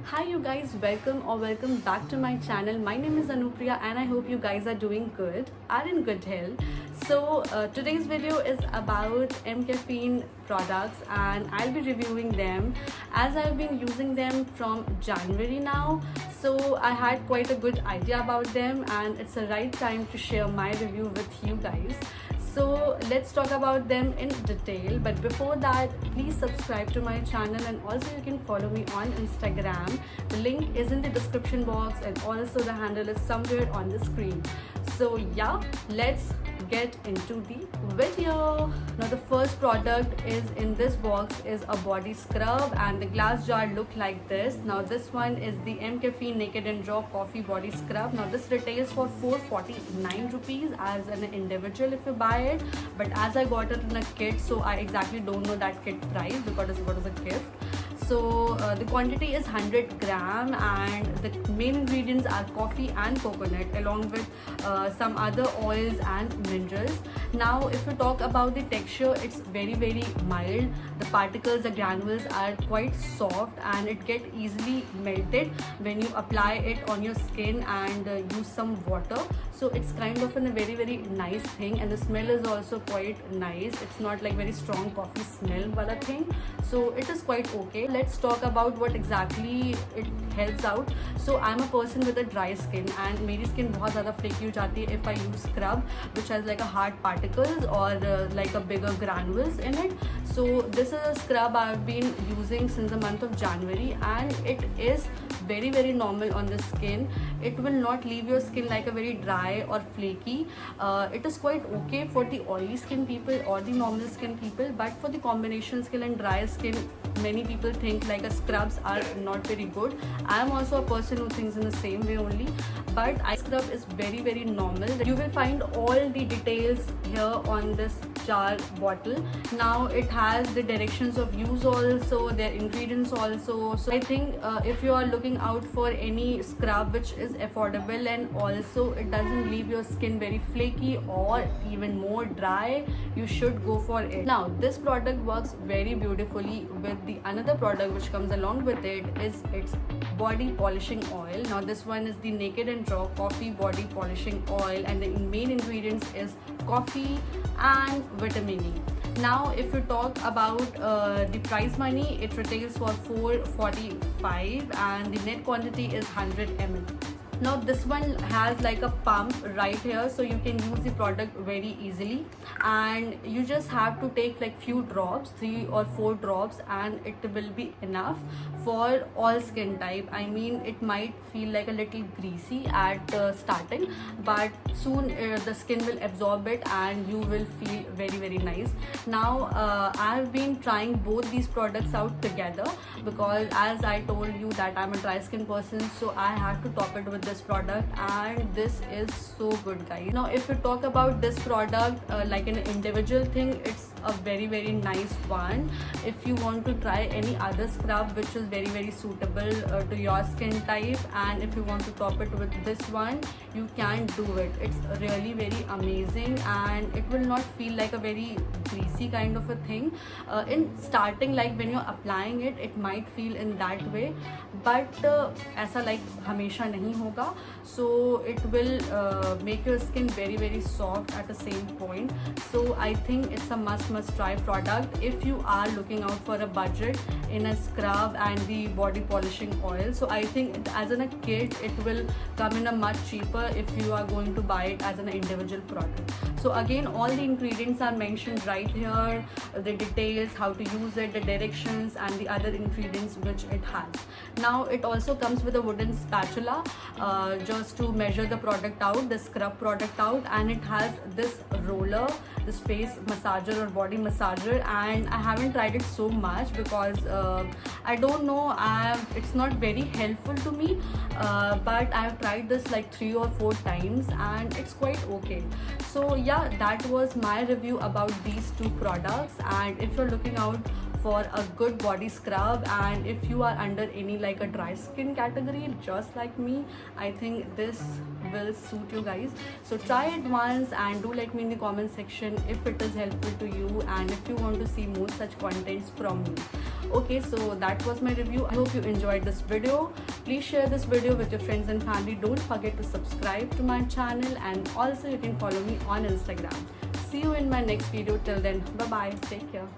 Hi you guys, welcome back to my channel. My name is Anupriya and I hope you guys are doing good, are in good health. Today's video is about MCaffeine products and I'll be reviewing them as I've been using them from January now. So I had quite a good idea about them and it's the right time to share my review with you guys. So let's talk about them in detail, but before that please subscribe to my channel and also you can follow me on Instagram. The link is in the description box and also the handle is somewhere on the screen. So yeah, let's get into the video. Now the first product is in this box is a body scrub and the glass jar look like this. Now this one is the MCaffeine Naked and Raw Coffee Body Scrub. Now this retails for 449 rupees as an individual if you buy it, but as I got it in a kit, so I exactly don't know that kit price because it was a gift. So the quantity is 100 gram and the main ingredients are coffee and coconut along with some other oils and minerals. Now if you talk about the texture, it's very mild. The particles, the granules are quite soft and it get easily melted when you apply it on your skin and use some water. So it's kind of a very nice thing and the smell is also quite nice. It's not like very strong coffee smell wala thing, so it is quite okay. Let's talk about what exactly it helps out. So I'm a person with a dry skin and मेरी skin बहुत ज़्यादा flaky हो जाती है if I use scrub which has like a hard particles or like a bigger granules in it. So this is a scrub I've been using since the month of January and it is very normal on the skin. It will not leave your skin like a very dry or flaky. It is quite okay for the oily skin people or the normal skin people, but for the combination skin and dry skin, many people think like a scrubs are not very good. I am also a person who thinks in the same way only, but eye scrub is very normal. You will find all the details here on this jar bottle. Now it has the directions of use also, their ingredients also. So I think if you are looking out for any scrub which is affordable and also it doesn't leave your skin very flaky or even more dry, you should go for it. Now this product works very beautifully with the another product which comes along with it is its body polishing oil. Now this one is the Naked and Raw Coffee Body Polishing Oil and the main ingredients is coffee and vitamin E. Now if you talk about the price money, it retails for 445 and the net quantity is 100 ml. Now this one has like a pump right here, so you can use the product very easily and you just have to take like few drops, 3 or 4 drops, and it will be enough for all skin type. I mean, it might feel like a little greasy at starting, but soon the skin will absorb it and you will feel very nice. Now I've been trying both these products out together because as I told you that I'm a dry skin person, so I had to top it with this product and this is so good, guys. Now if you talk about this product like an individual thing, it's a very nice one. If you want to try any other scrub which is very suitable to your skin type, and if you want to top it with this one, you can do it. It's really very amazing and it will not feel like a very greasy kind of a thing. In starting, like when you're applying it, it might feel in that way, but ऐसा like हमेशा नहीं होगा. So it will make your skin very soft at the same point. So I think it's a must try product if you are looking out for a budget in a scrub and the body polishing oil. So I think as in a kit it will come in a much cheaper if you are going to buy it as an individual product. So again, all the ingredients are mentioned right here, the details, how to use it, the directions and the other ingredients which it has. Now it also comes with a wooden spatula just to measure the product out, the scrub product out, and it has this roller, this face massager or body massager, and I haven't tried it so much because I don't know, it's not very helpful to me, but I have tried this like 3 or 4 times and it's quite okay. So yeah, that was my review about these 2 products, and if you're looking out for a good body scrub and if you are under any like a dry skin category just like me, I think this will suit you guys. So try it once and do let me in the comment section if it is helpful to you and if you want to see more such contents from me. Okay, so that was my review. I hope you enjoyed this video. Please share this video with your friends and family. Don't forget to subscribe to my channel, and also you can follow me on Instagram. See you in my next video. Till then, bye bye, take care.